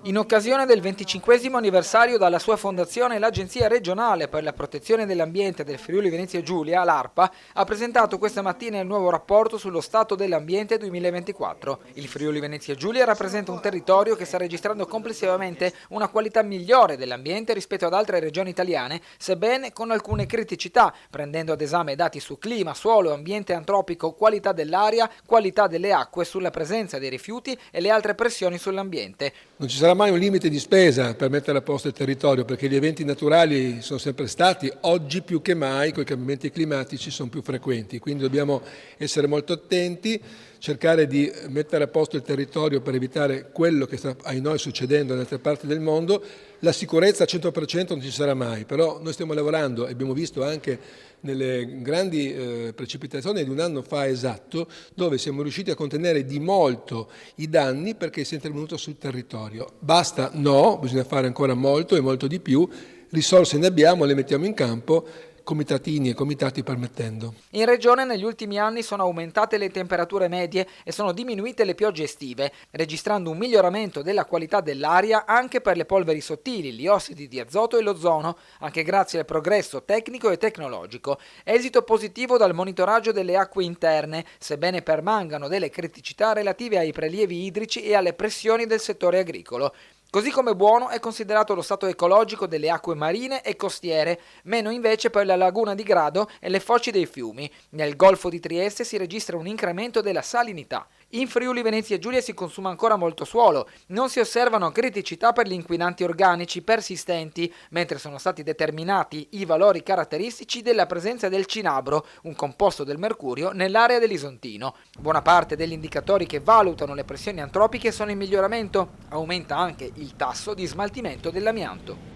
In occasione del 25° anniversario dalla sua fondazione, l'Agenzia regionale per la protezione dell'ambiente del Friuli Venezia Giulia, l'ARPA, ha presentato questa mattina il nuovo rapporto sullo stato dell'ambiente 2024. Il Friuli Venezia Giulia rappresenta un territorio che sta registrando complessivamente una qualità migliore dell'ambiente rispetto ad altre regioni italiane, sebbene con alcune criticità, prendendo ad esame dati su clima, suolo, ambiente antropico, qualità dell'aria, qualità delle acque, sulla presenza dei rifiuti e le altre pressioni sull'ambiente. Non ci sarà mai un limite di spesa per mettere a posto il territorio, perché gli eventi naturali sono sempre stati, oggi più che mai con i cambiamenti climatici sono più frequenti, quindi dobbiamo essere molto attenti, cercare di mettere a posto il territorio per evitare quello che sta ai noi succedendo in altre parti del mondo. La sicurezza al 100% non ci sarà mai, però noi stiamo lavorando e abbiamo visto anche nelle grandi precipitazioni di un anno fa esatto, dove siamo riusciti a contenere di molto i danni perché si è intervenuto sul territorio. Basta? No, bisogna fare ancora molto e molto di più, risorse ne abbiamo, le mettiamo in campo, comitatini e comitati permettendo. In regione negli ultimi anni sono aumentate le temperature medie e sono diminuite le piogge estive, registrando un miglioramento della qualità dell'aria anche per le polveri sottili, gli ossidi di azoto e l'ozono, anche grazie al progresso tecnico e tecnologico. Esito positivo dal monitoraggio delle acque interne, sebbene permangano delle criticità relative ai prelievi idrici e alle pressioni del settore agricolo. Così come buono è considerato lo stato ecologico delle acque marine e costiere, meno invece per la laguna di Grado e le foci dei fiumi. Nel Golfo di Trieste si registra un incremento della salinità. In Friuli Venezia Giulia si consuma ancora molto suolo, non si osservano criticità per gli inquinanti organici persistenti, mentre sono stati determinati i valori caratteristici della presenza del cinabro, un composto del mercurio, nell'area dell'Isontino. Buona parte degli indicatori che valutano le pressioni antropiche sono in miglioramento, aumenta anche il tasso di smaltimento dell'amianto.